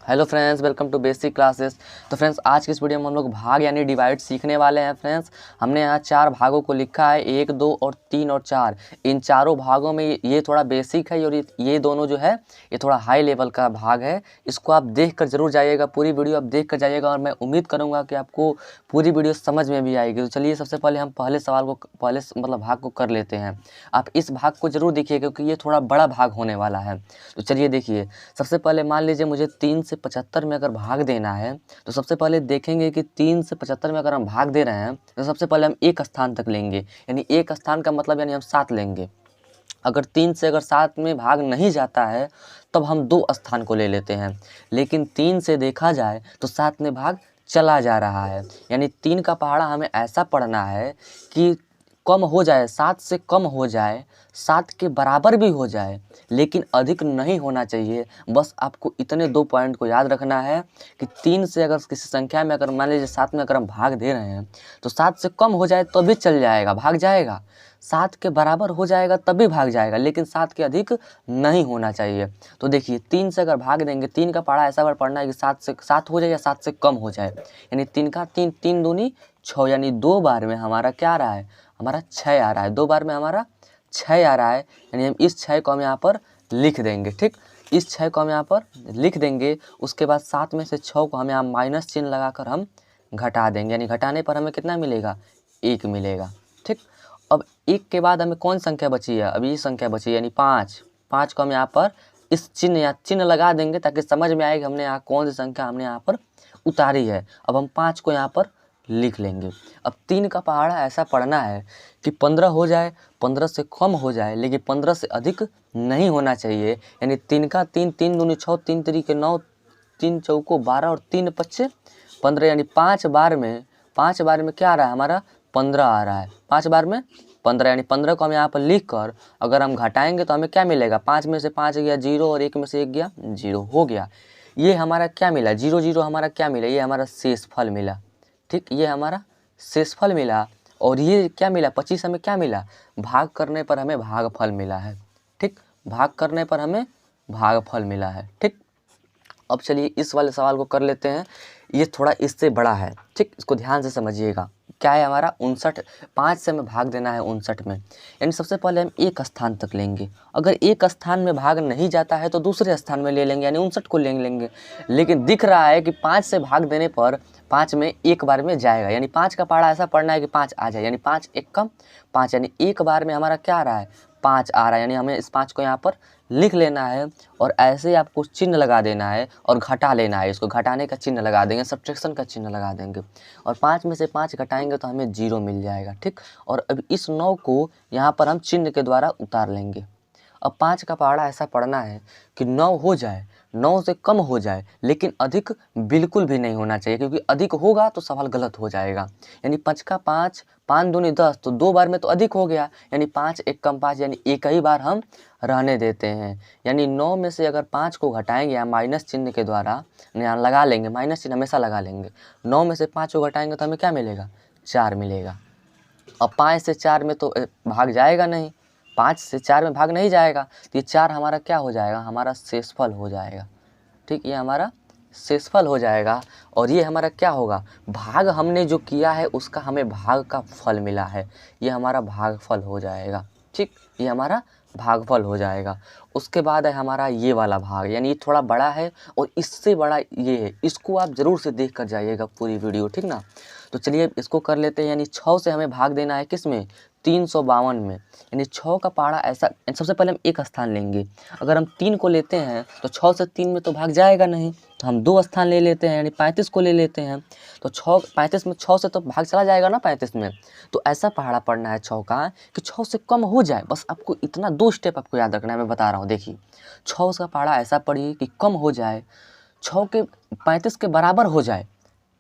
Hello friends, welcome to basic classes. तो friends, आज की इस वीडियो में हम लोग भाग यानी डिवाइड सीखने वाले हैं। फ्रेंड्स, हमने यहाँ 4 भागों को लिखा है, 1, 2 और 3 और 4। इन चारों भागों में ये थोड़ा बेसिक है और ये दोनों जो है ये थोड़ा हाई लेवल का भाग है। इसको आप देख कर जरूर जाइएगा, पूरी वीडियो आप देख कर जाइएगा और मैं उम्मीद करूँगा कि आपको पूरी वीडियो समझ में भी आएगी। तो चलिए, सबसे पहले हम पहले सवाल को भाग को कर लेते हैं। आप इस भाग को जरूर देखिए क्योंकि ये थोड़ा बड़ा भाग होने वाला है। तो चलिए देखिए, सबसे पहले मान लीजिए मुझे 3 से 75 में अगर भाग देना है तो सबसे पहले देखेंगे कि 3 से 75 में अगर हम भाग दे रहे हैं तो सबसे पहले हम एक स्थान तक लेंगे, यानी एक स्थान का मतलब यानी हम 7 लेंगे। अगर 3 से अगर 7 में भाग नहीं जाता है तब हम 2 स्थान को ले लेते हैं, लेकिन 3 से देखा जाए तो 7 में भाग चला जा रहा है, यानी 3 का पहाड़ा हमें ऐसा पढ़ना है कि कम हो जाए, 7 से कम हो जाए, 7 के बराबर भी हो जाए, लेकिन अधिक नहीं होना चाहिए। बस आपको इतने 2 पॉइंट को याद रखना है कि 3 से अगर किसी संख्या में अगर मान लीजिए 7 में अगर हम भाग दे रहे हैं तो 7 से कम हो जाए तो भी चल जाएगा, भाग जाएगा। 7 के बराबर हो जाएगा तब भी भाग जाएगा, लेकिन 7 के अधिक नहीं होना चाहिए। तो देखिए, 3 से अगर भाग देंगे, 3 का पहाड़ा ऐसा पढ़ना है कि 7 से 7 हो जाए या 7 से कम हो जाए, यानी 3 का 3, 3 दूनी 6, यानी 2 बार में हमारा क्या आ रहा है, हमारा 6 आ रहा है। 2 बार में हमारा 6 आ रहा है, यानी हम इस 6 को हम यहाँ पर लिख देंगे। ठीक, इस 6 को हम यहाँ पर लिख देंगे। उसके बाद 7 में से 6 को हम यहाँ माइनस चिन्ह लगाकर हम घटा देंगे, यानी घटाने पर हमें कितना मिलेगा, 1 मिलेगा। ठीक, अब 1 के बाद हमें कौन संख्या बची है, अभी ये संख्या बची है यानी 5। 5 को हम यहाँ पर इस चिन्ह लगा देंगे ताकि समझ में आए कि हमने यहाँ कौन सी संख्या हमने यहाँ पर उतारी है। अब हम 5 को यहाँ पर लिख लेंगे। अब 3 का पहाड़ा ऐसा पढ़ना है कि 15 हो जाए, 15 से कम हो जाए, लेकिन 15 से अधिक नहीं होना चाहिए, यानी 3 का 3, 3 दूनी 6, 3 तरीके 9, 3 चौको 12 और 3 पच्चे 15, यानी 5 बार में क्या आ रहा है, हमारा 15 आ रहा है। 5 बार में 15, यानी 15 को हम यहाँ पर लिख कर अगर हम घटाएंगे तो हमें क्या मिलेगा, 5 में से 5 गया 0 और 1 में से 1 गया 0 हो गया। ये हमारा क्या मिला, 0 0 हमारा क्या मिला, ये हमारा शेषफल मिला। ठीक, ये हमारा शेषफल मिला। और ये क्या मिला, 25 हमें क्या मिला, भाग करने पर हमें भागफल मिला है। ठीक, भाग करने पर हमें भागफल मिला है। ठीक, अब चलिए इस वाले सवाल को कर लेते हैं। ये थोड़ा इससे बड़ा है। ठीक, इसको ध्यान से समझिएगा। क्या है हमारा 59, 5 से हमें भाग देना है 59 में, यानी सबसे पहले हम एक स्थान तक लेंगे। अगर एक स्थान में भाग नहीं जाता है तो दूसरे स्थान में ले लेंगे, यानी 59 को ले लेंगे। लेकिन दिख रहा है कि 5 से भाग देने पर 5 में एक बार में जाएगा, यानी 5 का पहाड़ा ऐसा पढ़ना है कि 5 आ जाए, यानी 5 एक कम 5, यानी एक बार में हमारा क्या आ रहा है, 5 आ रहा है, यानी हमें इस 5 को यहाँ पर लिख लेना है और ऐसे ही आपको चिन्ह लगा देना है और घटा लेना है। इसको घटाने का चिन्ह लगा देंगे, सब्ट्रैक्शन का चिन्ह लगा देंगे और 5 में से 5 घटाएंगे तो हमें 0 मिल जाएगा। ठीक, और अब इस 9 को यहाँ पर हम चिन्ह के द्वारा उतार लेंगे। अब 5 का पहाड़ा ऐसा पढ़ना है कि 9 हो जाए, 9 से कम हो जाए, लेकिन अधिक बिल्कुल भी नहीं होना चाहिए, क्योंकि अधिक होगा तो सवाल गलत हो जाएगा। यानी 5 का 5, 5 दूनी 10, तो 2 बार में तो अधिक हो गया, यानी 5 एक कम 5, यानी एक ही बार हम रहने देते हैं। यानी 9 में से अगर 5 को घटाएंगे या माइनस चिन्ह के द्वारा यहाँ लगा लेंगे, माइनस चिन्ह हमेशा लगा लेंगे। 9 में से 5 को घटाएंगे तो हमें क्या मिलेगा, 4 मिलेगा। अब 5 से 4 में तो भाग जाएगा नहीं, 5 से 4 में भाग नहीं जाएगा, तो ये 4 हमारा क्या हो जाएगा, हमारा शेषफल हो जाएगा। ठीक, ये हमारा शेषफल हो जाएगा और ये हमारा क्या होगा, भाग हमने जो किया है उसका हमें भाग का फल मिला है, ये हमारा भागफल हो जाएगा। ठीक, ये हमारा भागफल हो जाएगा। उसके बाद है हमारा ये वाला भाग, यानी ये थोड़ा बड़ा है और इससे बड़ा ये है, इसको आप ज़रूर से देख कर जाइएगा पूरी वीडियो। ठीक ना, तो चलिए इसको कर लेते हैं। यानी 6 से हमें भाग देना है किस में, 352 में, यानी 6 का पहाड़ा ऐसा, सबसे पहले हम एक स्थान लेंगे। अगर हम 3 को लेते हैं तो 6 से 3 में तो भाग जाएगा नहीं, तो हम 2 स्थान ले लेते हैं, यानी 35 को ले लेते हैं। तो 35 में 6 से तो भाग चला जाएगा ना 35 में, तो ऐसा पहाड़ा पढ़ना है 6 का कि 6 से कम हो जाए। बस आपको इतना 2 स्टेप आपको याद रखना है, मैं बता रहा हूँ। देखिए, 6 का पहाड़ा ऐसा पढ़िए कि कम हो जाए, 6 के 35 के बराबर हो जाए,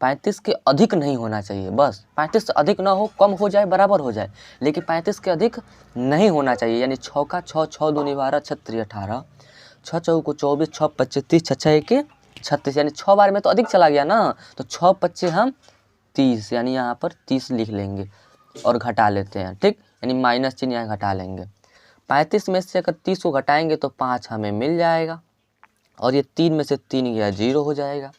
35 के अधिक नहीं होना चाहिए। बस 35 से अधिक ना हो, कम हो जाए, बराबर हो जाए, लेकिन 35 के अधिक नहीं होना चाहिए। यानी 6 का 6, 6 दूनी 12, 6 3 18, 6 चौको 24, 6 25 30, 6 6 1 36, यानी 6 बार में तो अधिक चला गया ना, तो 6 25 हम 30, यानी यहाँ पर 30 लिख लेंगे और घटा लेते हैं। ठीक, यानी माइनस चिन्ह यहाँ घटा लेंगे। 35 में से अगर 30 को घटाएंगे तो 5 हमें मिल जाएगा। और ये 3 में से 3 गया 0 हो जाएगा।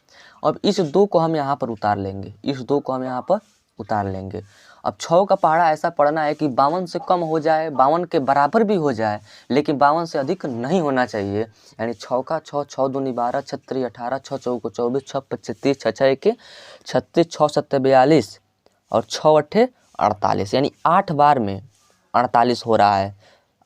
अब इस 2 को हम यहाँ पर उतार लेंगे, इस 2 को हम यहाँ पर उतार लेंगे। अब 6 का पहाड़ा ऐसा पढ़ना है कि 52 से कम हो जाए, 52 के बराबर भी हो जाए, लेकिन 52 से अधिक नहीं होना चाहिए। यानी 6 का 6, 6 दूनी 12, 6 3 18, 6 चौको 24, 6 25 30, 6 6 1 36, 6 7 42 और 6 8 48, यानी 8 बार में 48 हो रहा है।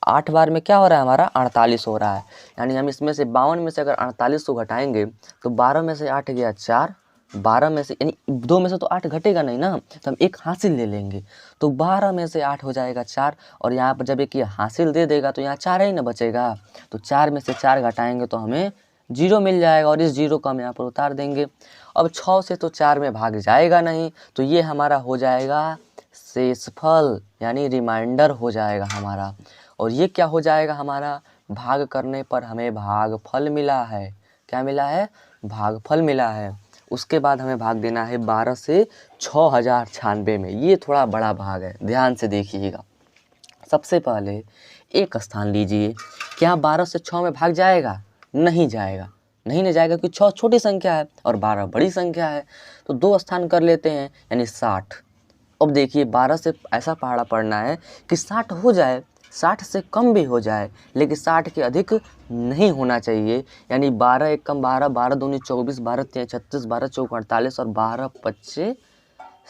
8 बार में क्या हो रहा है हमारा 48 हो रहा है। यानी हम इसमें से 52 में से अगर 48 को घटाएंगे तो 12 में से 8 गया 4, 12 में से यानी 2 में से तो 8 घटेगा नहीं ना, तो हम एक हासिल ले लेंगे, तो 12 में से 8 हो जाएगा 4। और यहाँ पर जब एक ये हासिल दे देगा तो यहाँ 4 ही ना बचेगा, तो 4 में से 4 घटाएंगे तो हमें 0 मिल जाएगा और इस 0 को हम यहाँ पर उतार देंगे। अब 6 से तो 4 में भाग जाएगा नहीं, तो ये हमारा हो जाएगा शेषफल, यानी रिमाइंडर हो जाएगा हमारा। और ये क्या हो जाएगा हमारा, भाग करने पर हमें भागफल मिला है। क्या मिला है, भागफल मिला है। उसके बाद हमें भाग देना है 12 से 6096 में। ये थोड़ा बड़ा भाग है, ध्यान से देखिएगा। सबसे पहले एक स्थान लीजिए, क्या 12 से 6 में भाग जाएगा, नहीं जाएगा, नहीं न जाएगा क्योंकि 6 छोटी संख्या है और 12 बड़ी संख्या है। तो 2 स्थान कर लेते हैं, यानी 60। अब देखिए 12 से ऐसा पहाड़ा पढ़ना है कि 60 हो जाए, 60 से कम भी हो जाए, लेकिन 60 के अधिक नहीं होना चाहिए। यानी 12 एक कम 12, 12 दूनी 24, 12 3 36, 12 चौक 48 और 12 25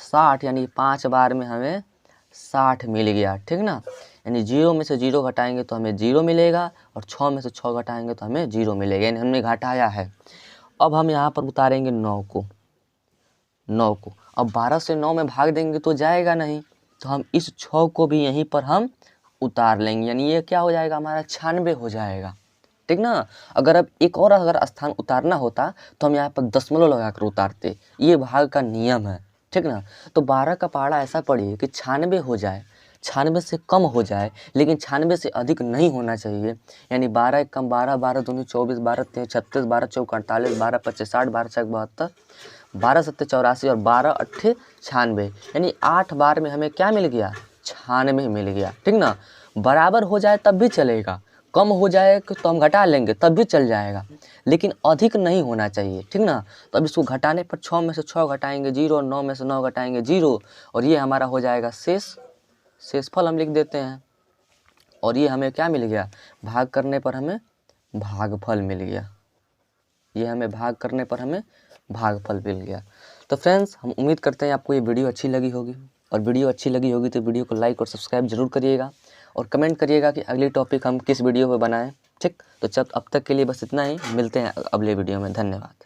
60, यानी 5 बार में हमें 60 मिल गया, ठीक ना। यानी 0 में से 0 घटाएंगे तो हमें 0 मिलेगा और 6 में से 6 घटाएंगे तो हमें 0 मिलेगा, यानी हमने घटाया है। अब हम यहाँ पर उतारेंगे 9 को। अब 12 से 9 में भाग देंगे तो जाएगा नहीं, तो हम इस 6 को भी यहीं पर हम उतार लेंगे, यानी ये क्या हो जाएगा हमारा 96 हो जाएगा, ठीक ना। अगर अब एक और अगर स्थान उतारना होता तो हम यहाँ पर दशमलव लगाकर उतारते, ये भाग का नियम है, ठीक ना। तो 12 का पहाड़ा ऐसा पढ़िए कि 96 हो जाए, 96 से कम हो जाए, लेकिन 96 से अधिक नहीं होना चाहिए। यानी 12 एक कम 12, 12 दूनी 24, 12 3 36, 12 चौक 48, 12 25 60, 12 छक 72, 12 7 84 और 12 8 96, यानी 8 बार में हमें क्या मिल गया, 96 मिल गया, ठीक ना। बराबर हो जाए तब भी चलेगा, कम हो जाए तो हम घटा लेंगे तब भी चल जाएगा, लेकिन अधिक नहीं होना चाहिए, ठीक ना। तो अब इसको घटाने पर 6 में से 6 घटाएंगे 0, 9 में से 9 घटाएंगे 0, और ये हमारा हो जाएगा शेषफल हम लिख देते हैं। और ये हमें क्या मिल गया, भाग करने पर हमें भागफल मिल गया, ये हमें भाग करने पर हमें भागफल मिल गया। तो फ्रेंड्स, हम उम्मीद करते हैं आपको ये वीडियो अच्छी लगी होगी, और वीडियो अच्छी लगी होगी तो वीडियो को लाइक और सब्सक्राइब जरूर करिएगा, और कमेंट करिएगा कि अगली टॉपिक हम किस वीडियो में बनाएं, ठीक। तो अब तक के लिए बस इतना ही, मिलते हैं अगले वीडियो में, धन्यवाद।